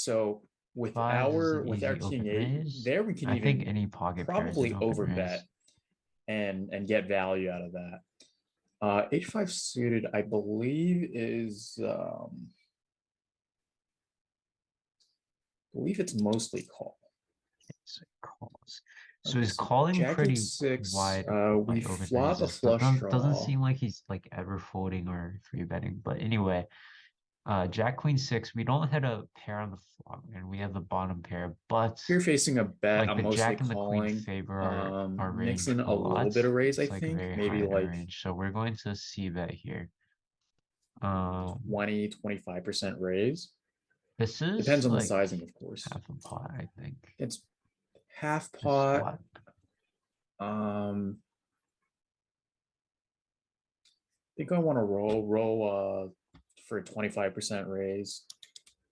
So Fives is an with our easy king open eight, raise. there we can I think even any pocket pair is an probably open over raise. bet and get value out of that. H5 suited, I believe it's mostly call. So calls. So Okay, he's so calling Jack pretty H6. wide, We like open flop a raises. That flush doesn't draw. seem like he's like ever folding or three betting. But anyway, Jack Queen six. We don't hit a pair on the flop, and we have the bottom pair. But Here facing a bet, like I'm the mostly Jack and the Queen calling. favor our range Mixing a a little lot. bit of raise, I It's like think. very Maybe high in our like range. So we're going to see bet here. 20-25% raise. This is Depends on the like sizing, of course. half a pot, I think. It's half This pot. what? I think I want to roll for a 25% raise.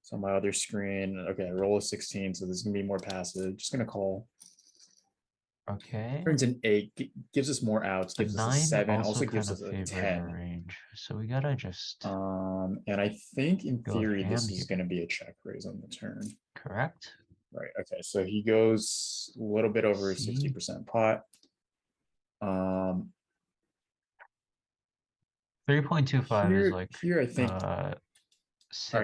So on my other screen, okay, roll a 16, so this is gonna be more passive. Just gonna call. Okay. Turns an 8, gives us more outs, The gives us a 9 7, also also kind gives of us a favored our 10. range. So we gotta just And I think in go theory ham this is here. gonna be a check raise on the turn. Correct? Right. Okay. So he goes a little bit over See? 60% pot. 3.25 is like here I think our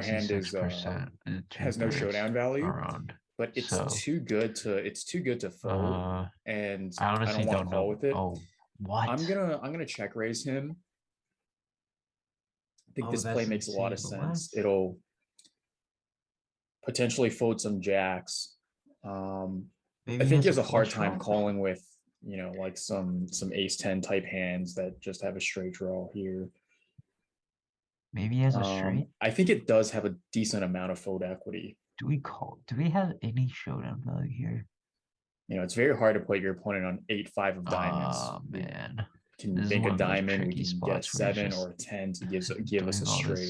hand is 66% and has no two-thirds showdown value, around. but So it's too good to fold, and I I honestly don't want to don't call know. with it. Oh, what? I'm gonna check raise him. I think Oh, this play that's makes a lot of insane. What? sense. It'll potentially fold some jacks. I Maybe he think he has a has a hard flush time draw? calling with, like some ace 10 type hands that just have a straight draw here. Maybe he has a straight? I think it does have a decent amount of fold equity. Do we call? Do we have any showdown value here? It's very hard to put your opponent on 8-5 of diamonds. Oh We man. can This is make a one of those diamond, we tricky can get a spots where he's 7 just or a 10 to give us doing a all this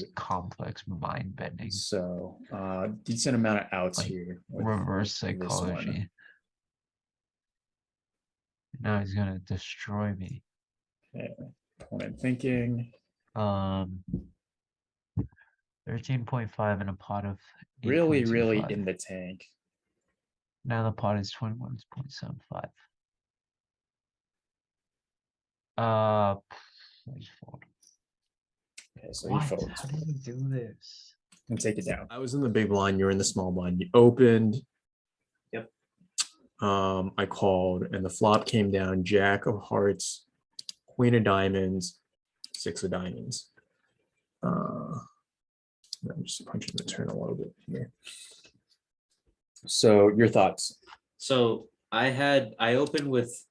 straight. complex mind bending, So decent amount of outs like here with reverse this one. psychology. Now he's gonna destroy me. Okay. Opponent thinking. 13.5 in a pot of Really 8.25. in the tank. Now the pot is 21.75. I just fold. Okay, so What? he folds. How did he do this? And take it down. I was in the big blind, you were in the small blind. You opened. Yep. I called, and the flop came down, Jack of hearts, Queen of diamonds, 6 of diamonds. I'm just punching the turn a little bit here. So your thoughts? So I opened with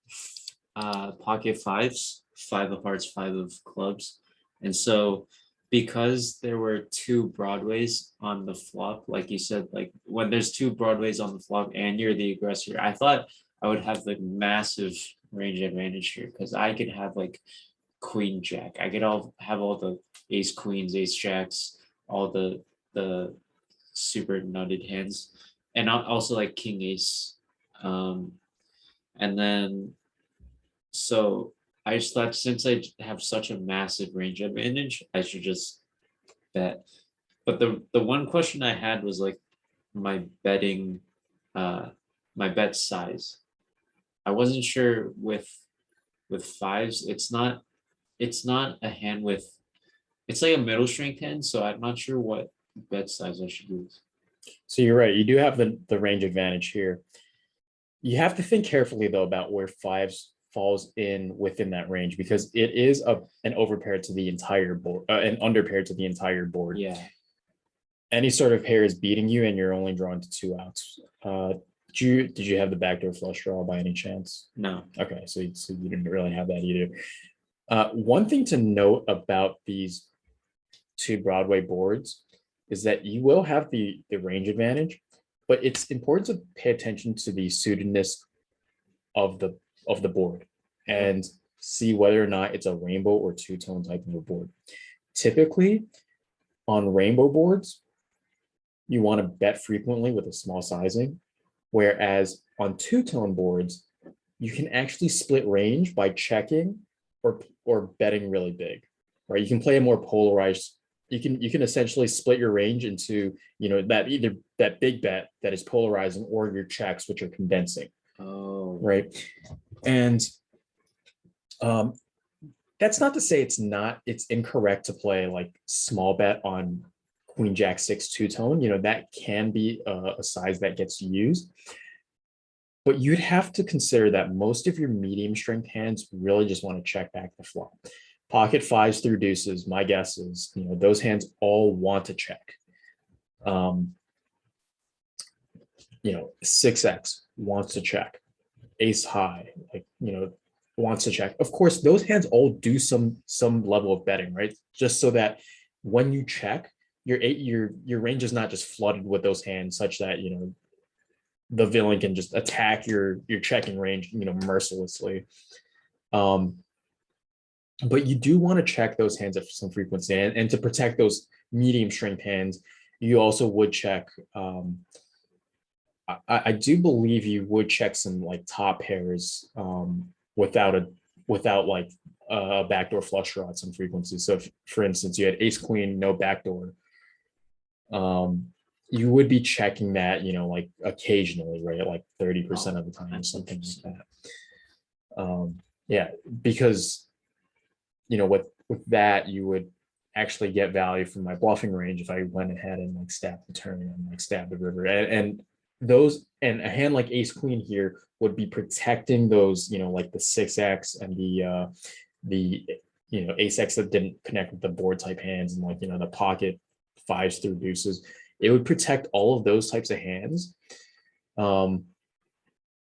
pocket fives, 5 of hearts, 5 of clubs. And so because there were 2 broadways on the flop, like you said, like when there's 2 broadways on the flop and you're the aggressor, I thought I would have like massive range advantage here because I could have like queen jack. I could have all the ace queens, ace jacks, all the super nutted hands, and also like king ace. And then so I just thought since I have such a massive range advantage, I should just bet. But the one question I had was like my betting, my bet size. I wasn't sure with fives. It's not a hand with. It's like a middle strength hand, so I'm not sure what bet size I should use. So you're right. You do have the range advantage here. You have to think carefully though about where fives falls in within that range because it is an overpair to the entire board, an underpair to the entire board. Yeah. Any sort of pair is beating you, and you're only drawn to 2 outs. Did you have the backdoor flush draw by any chance? No. Okay, so you didn't really have that either. One thing to note about these 2 Broadway boards is that you will have the range advantage, but it's important to pay attention to the suitedness of the board and see whether or not it's a rainbow or two-tone type of a board. Typically, on rainbow boards, you want to bet frequently with a small sizing, whereas on two-tone boards, you can actually split range by checking or betting really big, right? You can play a more polarized you can essentially split your range into, you know, that either that big bet that is polarizing or your checks, which are condensing, Oh, right? And um, that's not to say it's incorrect to play like small bet on Queen Jack 6 two-tone. You know, that can be a size that gets used. But you'd have to consider that most of your medium strength hands really just want to check back the flop. Pocket fives through deuces, my guess is, you know, those hands all want to check. You know, 6x wants to check. Ace high, like, you know, wants to check. Of course, those hands all do some level of betting, right? Just so that when you check, your range is not just flooded with those hands such that, you know, the villain can just attack your checking range, you know, mercilessly. But you do want to check those hands at some frequency, and to protect those medium strength hands, you also would check. I do believe you would check some like top pairs without like a backdoor flush draw at some frequency. So if, for instance, you had ace queen, no backdoor, you would be checking that, you know, like occasionally, right? Like 30% of the time or something like that. Yeah, because, you know, with that, you would actually get value from my bluffing range if I went ahead and like stabbed the turn and like stabbed the river. And those, and a hand like ace queen here would be protecting those, you know, like the 6x and the you know, ace x that didn't connect with the board type hands, and like, you know, the pocket fives through deuces. It would protect all of those types of hands. You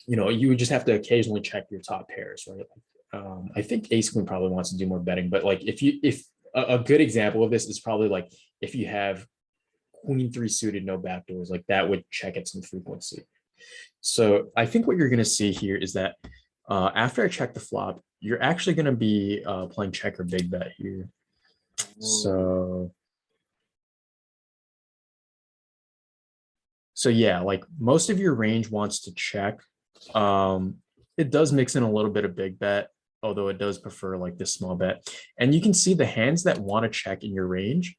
know, you would just have to occasionally check your top pairs, right? I think ace queen probably wants to do more betting, but like if a good example of this is probably like if you have queen three suited, no backdoors, like that would check at some frequency. So I think what you're going to see here is that after I check the flop, you're actually going to be playing check or big bet here. So yeah, like most of your range wants to check. It does mix in a little bit of big bet, although it does prefer like this small bet. And you can see the hands that want to check in your range,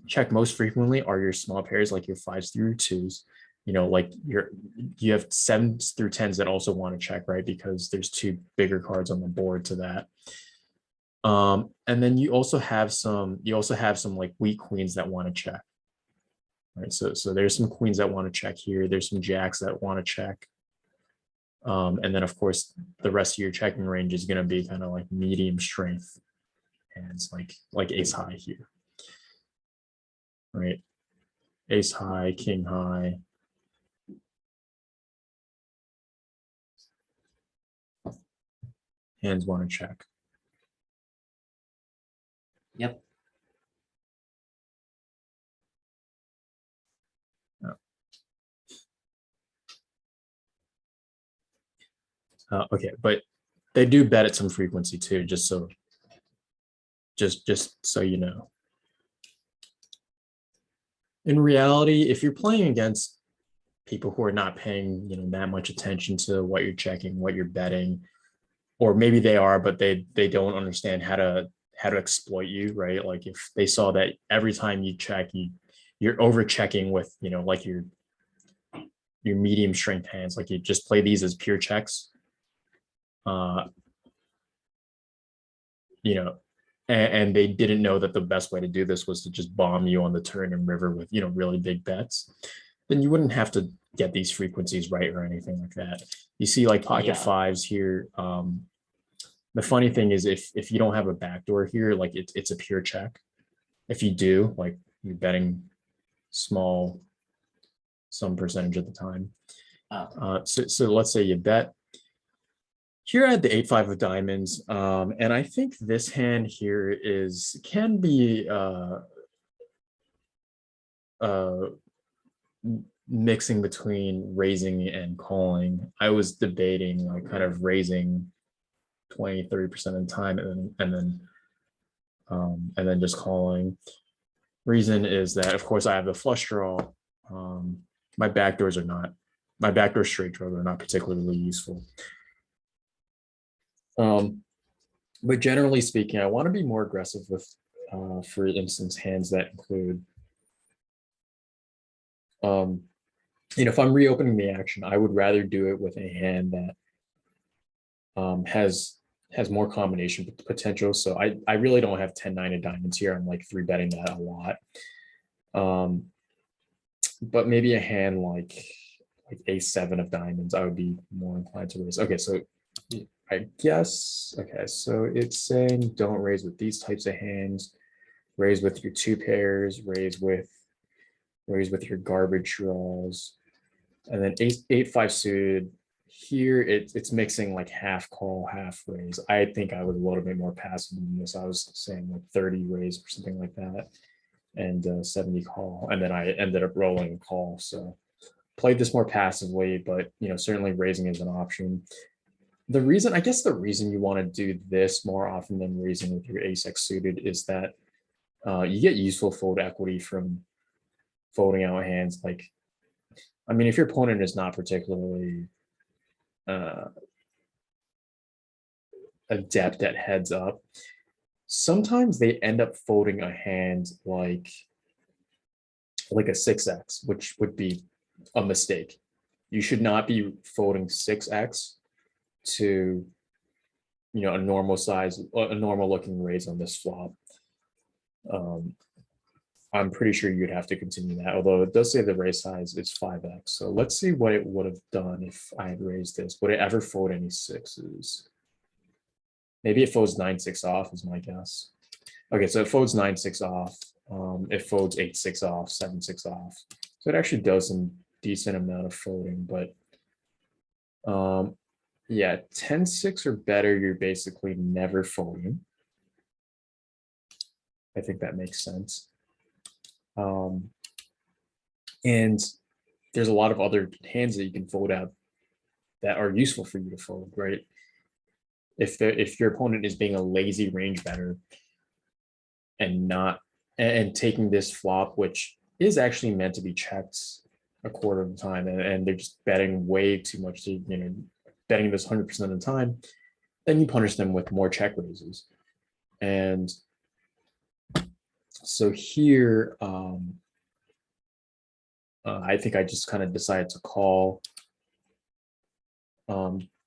check most frequently are your small pairs, like your fives through twos. You know, like you have sevens through tens that also want to check, right? Because there's two bigger cards on the board to that. And then you also have some like weak queens that want to check. Right, so there's some queens that want to check here. There's some jacks that want to check. And then of course the rest of your checking range is going to be kind of like medium strength hands, like ace high here. Right, ace high, king high. Hands want to check. yep. Okay, but they do bet at some frequency too, just so you know. In reality, if you're playing against people who are not paying, you know, that much attention to what you're checking, what you're betting, or maybe they are, but they don't understand how to exploit you, right? Like if they saw that every time you check, you're over checking with, you know, like your medium strength hands, like you just play these as pure checks. You know, and they didn't know that the best way to do this was to just bomb you on the turn and river with, you know, really big bets, then you wouldn't have to get these frequencies right or anything like that. You see like pocket fives here. The funny thing is if you don't have a backdoor here, like it's a pure check. If you do, like you're betting small some percentage of the time. So let's say you bet. Here I had the 8-5 of diamonds, and I think this hand here can be mixing between raising and calling. I was debating like kind of raising 20-30% of the time and then just calling. Reason is that of course I have the flush draw. My backdoor straight draws are not particularly useful. But generally speaking, I want to be more aggressive with For instance, hands that include, if I'm reopening the action, I would rather do it with a hand that has more combination potential. So I really don't have 10-9 of diamonds here. I'm like 3-betting that a lot. But maybe a hand like a7 of diamonds, I would be more inclined to raise. Okay, so I guess, okay, so it's saying don't raise with these types of hands, raise with your 2 pairs, raise with your garbage draws, and then 8-5 suited. Here it's mixing like half call, half raise. I think I was a little bit more passive than this. I was saying like 30 raise or something like that, and 70 call, and then I ended up rolling a call. So played this more passively, but certainly raising is an option. I guess the reason you want to do this more often than raising with your ace-x suited is that you get useful fold equity from folding out hands. Like, I mean, if your opponent is not particularly adept at heads up, sometimes they end up folding a hand like a 6x, which would be a mistake. You should not be folding 6x to a normal looking raise on this flop. I'm pretty sure you'd have to continue that, although it does say the raise size is 5x. So let's see what it would have done if I had raised this. Would it ever fold any 6s? Maybe it folds 9-6 off is my guess. Okay, so it folds 9-6 off. It folds 8-6 off, 7-6 off. So it actually does some decent amount of folding, but yeah, 10-6 or better, you're basically never folding. I think that makes sense. And there's a lot of other hands that you can fold out that are useful for you to fold, right? If your opponent is being a lazy range better and taking this flop, which is actually meant to be checked a quarter of the time, and they're just betting way too much to, betting this 100% of the time, then you punish them with more check raises. And so here, I think I just kind of decided to call.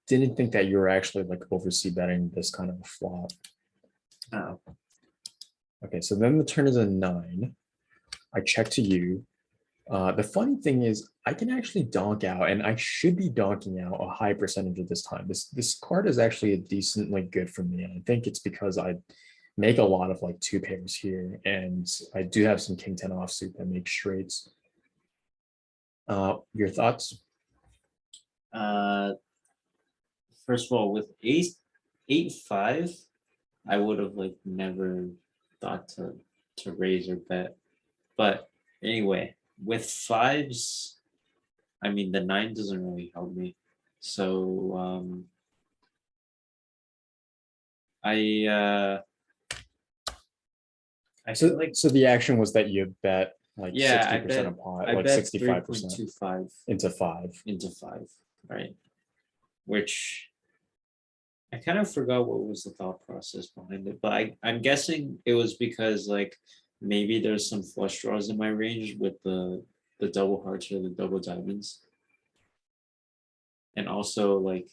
Didn't think that you were actually like oversee betting this kind of a flop. Oh. Okay, so then the turn is a 9. I check to you. The funny thing is I can actually donk out, and I should be donking out a high percentage of this time. This card is actually decently good for me. I think it's because I make a lot of like 2 pairs here, and I do have some king 10 offsuit that makes straights. Your thoughts? First of all, with 8-5, I would have like never thought to raise or bet. But anyway, with 5s, I mean the 9 doesn't really help me. So I feel like So the action was that you bet like yeah, 60% of pot, I like bet 65% 3.25 into 5. into 5, right? Which I kind of forgot what was the thought process behind it, but I'm guessing it was because like maybe there's some flush draws in my range with the double hearts or the double diamonds. And also like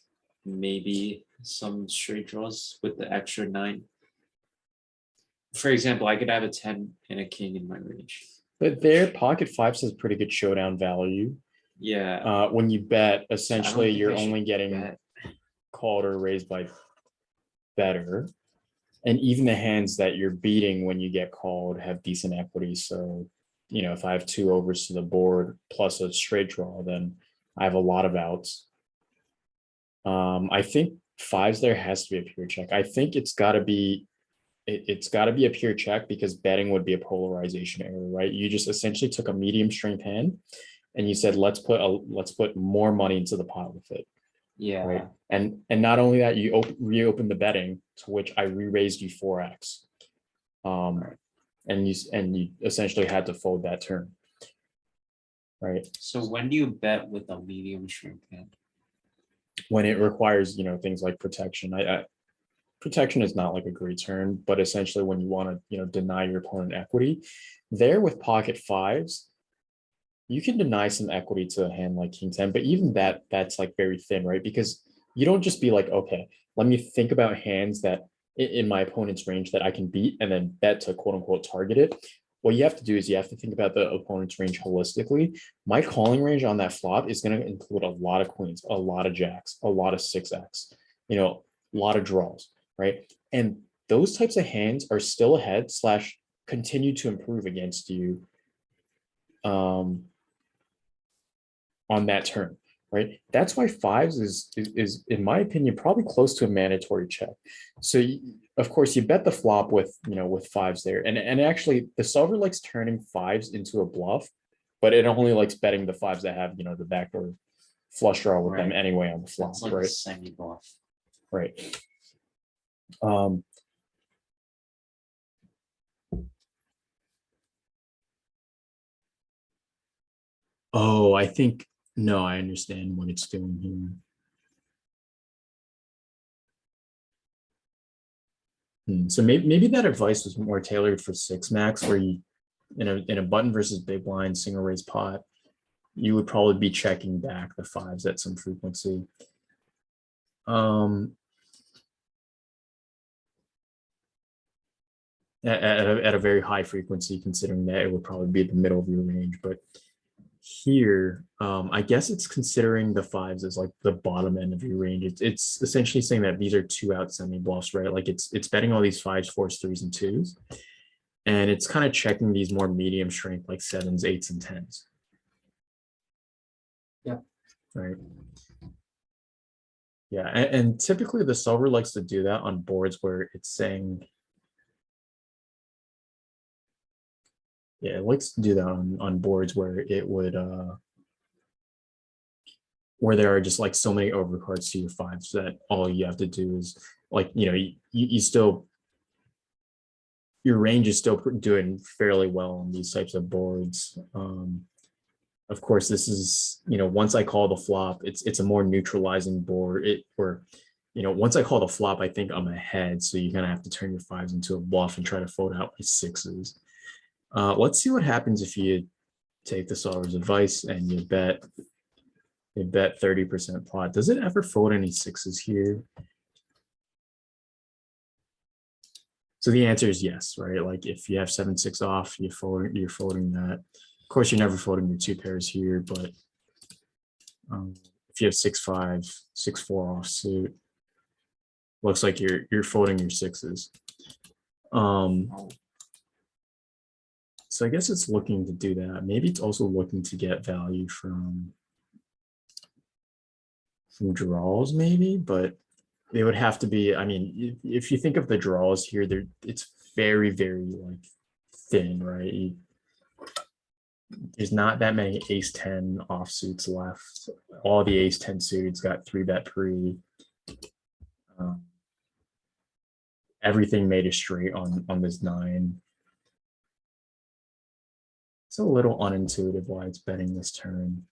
maybe some straight draws with the extra 9. For example, I could have a 10 and a king in my range. But their pocket 5s has pretty good showdown value. Yeah. When you bet, I essentially don't think you're I should only getting bet. called or raised by better. And even the hands that you're beating when you get called have decent equity. So, if I have 2 overs to the board plus a straight draw, then I have a lot of outs. I think 5s there has to be a pure check. I think it's got to be a pure check because betting would be a polarization error, right? You just essentially took a medium strength hand and you said, let's put more money into the pot with it. Yeah. Right. And not only that, you reopen the betting, to which I re-raised you 4x. And you essentially had to fold that turn. Right. So when do you bet with a medium strength hand? When it requires, things like protection. protection is not like a great term, but essentially when you want to, deny your opponent equity, there with pocket fives, you can deny some equity to a hand like king 10, but even that's like very thin, right? Because you don't just be like, okay, let me think about hands that in my opponent's range that I can beat and then bet to quote unquote target it. What you have to do is you have to think about the opponent's range holistically. My calling range on that flop is going to include a lot of queens, a lot of jacks, a lot of 6x, a lot of draws, right? And those types of hands are still ahead slash continue to improve against you on that turn, right? That's why fives is in my opinion probably close to a mandatory check. So of course you bet the flop with with fives there, and actually the solver likes turning fives into a bluff, but it only likes betting the fives that have the backdoor flush draw with them Right. anyway on the flop, It's like a right? semi-bluff. Right. Oh, I think no, I understand what it's doing here. So maybe that advice was more tailored for six max, where you in a button versus big blind single raise pot, you would probably be checking back the fives at some frequency. At a very high frequency, considering that it would probably be the middle of your range. But here, I guess it's considering the fives as like the bottom end of your range. It's essentially saying that these are 2-out semi bluffs, right? Like it's betting all these fives, fours, threes, and twos. And it's kind of checking these more medium strength like sevens, eights, and tens. Yeah. Right. Yeah, and typically the solver likes to do that on boards where it's saying, yeah, it likes to do that on boards where it would where there are just like so many overcards to your fives that all you have to do is like you still your range is still doing fairly well on these types of boards. Of course, this is once I call the flop, it's a more neutralizing board. Once I call the flop, I think I'm ahead, so you're gonna have to turn your fives into a bluff and try to fold out my sixes. Let's see what happens if you take the solver's advice and you bet 30% pot. Does it ever fold any sixes here? So the answer is yes, right? Like if you have 7-6 off, you're folding that. Of course, you're never folding your two pairs here, but if you have 6-5, 6-4 offsuit, looks like you're folding your sixes. So I guess it's looking to do that. Maybe it's also looking to get value from draws, maybe, but they would have to be. I mean, if you think of the draws here, it's very, very like thin, right? There's not that many ace 10 offsuits left. All the ace 10 suits got 3-bet pre. Everything made a straight on this 9. It's a little unintuitive why it's betting this turn,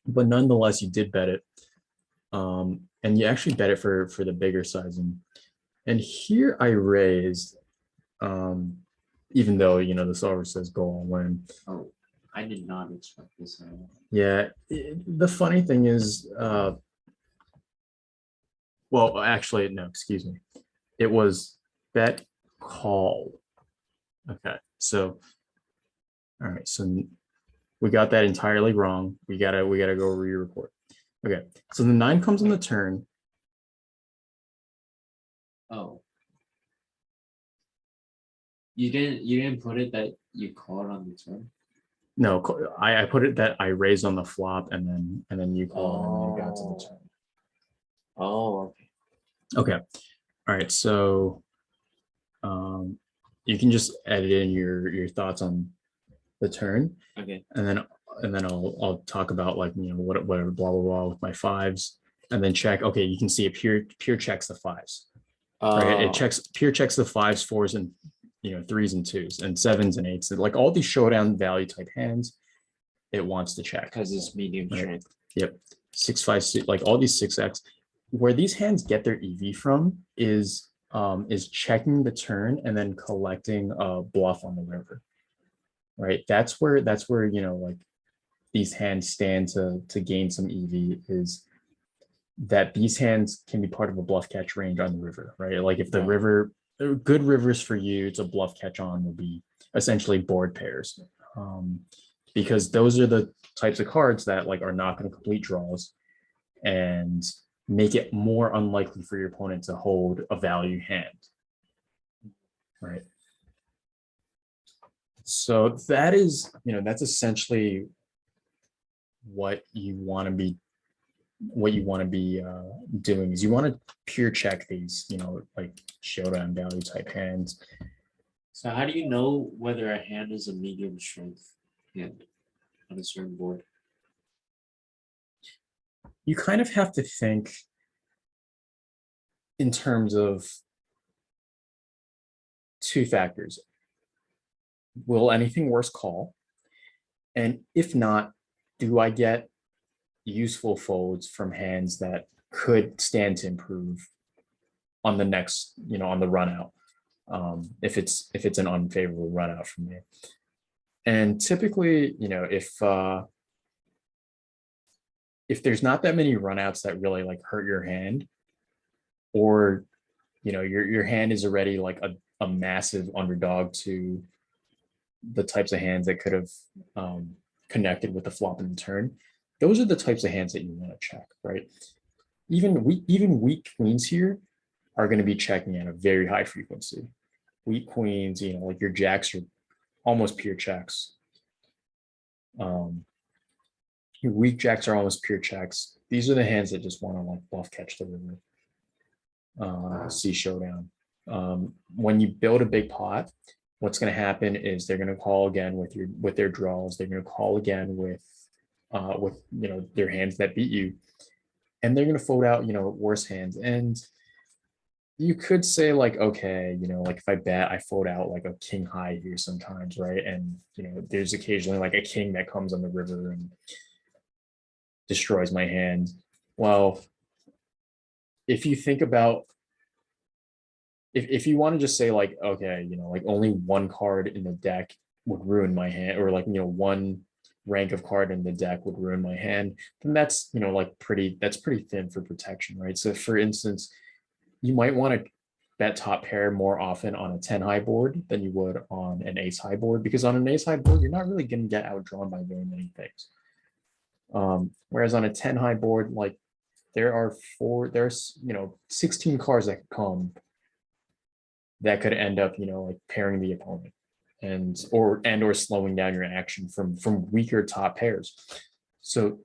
but nonetheless, you did bet it, and you actually bet it for the bigger sizing. And here I raised, even though the solver says go all in. Oh, I did not expect this. Yeah, the funny thing is, well, actually, no, excuse me. It was bet call. Okay, so, all right, so we got that entirely wrong. We gotta go re-report. Okay, so the 9 comes on the turn. Oh. You didn't put it that you called on the turn? No, I put it that I raised on the flop and then you called and then you got to the turn. Oh, okay. Okay. All right. So you can just edit in your thoughts on the turn. Okay. And then I'll talk about like whatever blah blah blah with my fives, and then check. Okay, you can see it pure checks the fives. Right. It pure checks the fives, fours, and threes and twos and sevens and eights. Like all these showdown value type hands, it wants to check because it's medium right? strength. Yep. 6-5, like all these 6x. where these hands get their EV from is checking the turn and then collecting a bluff on the river. Right. That's where like these hands stand to gain some EV is that these hands can be part of a bluff catch range on the river, right? Like if the Right. river, good rivers for you to bluff catch on will be essentially board pairs. Because those are the types of cards that like are not going to complete draws and make it more unlikely for your opponent to hold a value hand. Right. So that is, that's essentially what you want to be doing is you want to pure check these, like showdown value type hands. So how do you know whether a hand is a medium strength hand on a certain board? You kind of have to think in terms of two factors. Will anything worse call? And if not, do I get useful folds from hands that could stand to improve on the next, on the run out, if it's an unfavorable run out for me. And typically, if there's not that many runouts that really like hurt your hand, or your hand is already like a massive underdog to the types of hands that could have connected with the flop and the turn, those are the types of hands that you want to check, right? Even weak queens here are going to be checking at a very high frequency. Weak queens, like your jacks are almost pure checks. Your weak jacks are almost pure checks. These are the hands that just want to like bluff catch the river. See showdown. When you build a big pot, what's going to happen is they're going to call again with their draws. They're going to call again with their hands that beat you, and they're going to fold out worse hands. And you could say like, okay, like if I bet, I fold out like a king high here sometimes, right? And there's occasionally like a king that comes on the river and destroys my hand. Well, if you think about if you want to just say like, okay, like only one card in the deck would ruin my hand, or like one rank of card in the deck would ruin my hand, then that's that's pretty thin for protection, right? So for instance, you might want to bet top pair more often on a 10 high board than you would on an ace high board, because on an ace high board, you're not really going to get outdrawn by very many things. Whereas on a 10 high board, like there's 16 cards that could come that could end up, like pairing the opponent or slowing down your action from weaker top pairs. So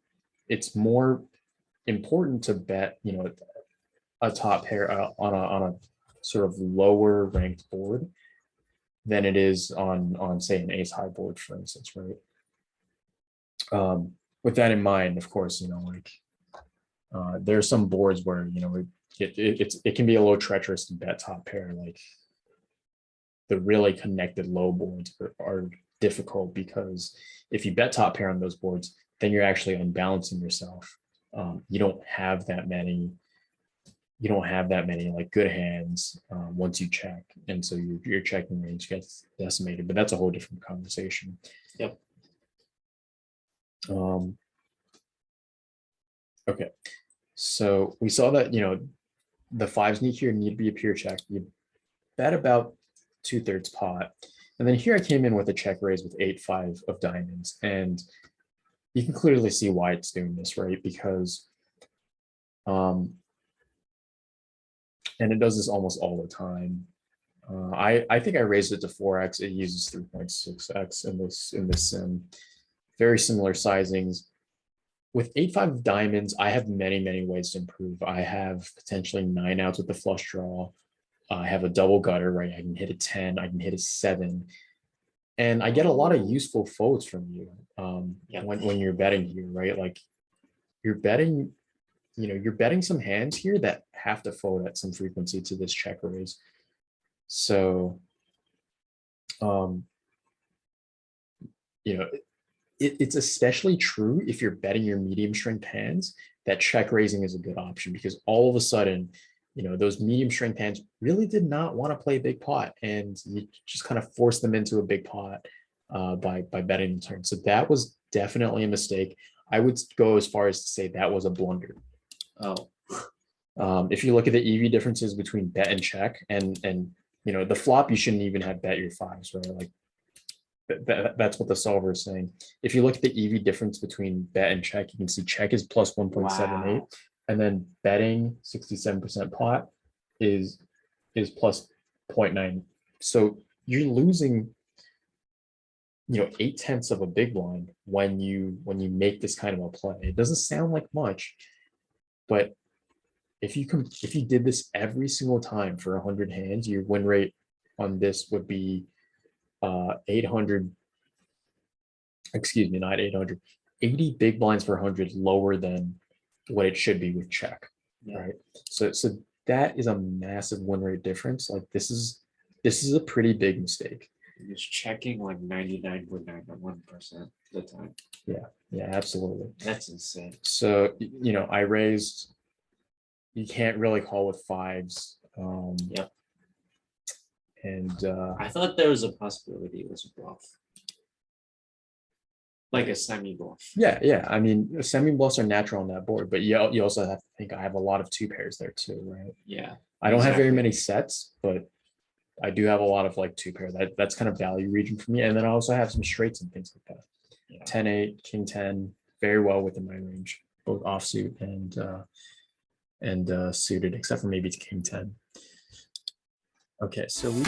it's more important to bet, a top pair on a sort of lower ranked board than it is on say an ace high board, for instance, right? With that in mind, of course, there are some boards where it can be a little treacherous to bet top pair. Like the really connected low boards are difficult, because if you bet top pair on those boards, then you're actually unbalancing yourself. You don't have that many like good hands once you check, and so your checking range gets decimated. But that's a whole different conversation. Yep. Okay, so we saw that the fives need to be a pure check. You bet about 2/3 pot, and then here I came in with a check raise with 8-5 of diamonds, and you can clearly see why it's doing this, right? Because and it does this almost all the time. I think I raised it to 4x. It uses 3.6x in this sim. Very similar sizings. With 8-5 of diamonds, I have many ways to improve. I have potentially 9 outs with the flush draw. I have a double gutter, right? I can hit a 10, I can hit a 7. And I get a lot of useful folds from you when you're betting here, right? Like you're betting some hands here that have to fold at some frequency to this check raise. So, it's especially true if you're betting your medium strength hands that check raising is a good option because all of a sudden, those medium strength hands really did not want to play a big pot, and you just kind of force them into a big pot by betting the turn. So that was definitely a mistake. I would go as far as to say that was a blunder. Oh, If you look at the EV differences between bet and check, and the flop, you shouldn't even have bet your fives, right? Like that's what the solver is saying. If you look at the EV difference between bet and check, you can see check is plus 1.78, wow. and then betting 67% pot is plus 0.9. So you're losing 8/10 of a big blind when you make this kind of a play. It doesn't sound like much, but if you did this every single time for 100 hands, your win rate on this would be 800, excuse me, not 800, 80 big blinds per 100 lower than what it should be with check. Yeah. Right. So that is a massive win rate difference. Like this is a pretty big mistake. It's checking like 99.91% of the time. Yeah, absolutely. That's insane. So, I raised, you can't really call with fives. Yep. And I thought there was a possibility it was a bluff. Like a semi bluff. yeah. I mean, semi bluffs are natural on that board, but you also have to think I have a lot of two pairs there too, right? Yeah. I don't have very Exactly. many sets, but I do have a lot of like two pair. That's kind of value region for me. And then I also have some straights and things like that. Yeah. 10-8, king 10, very well within my range, both offsuit and suited, except for maybe it's king 10. Okay, so we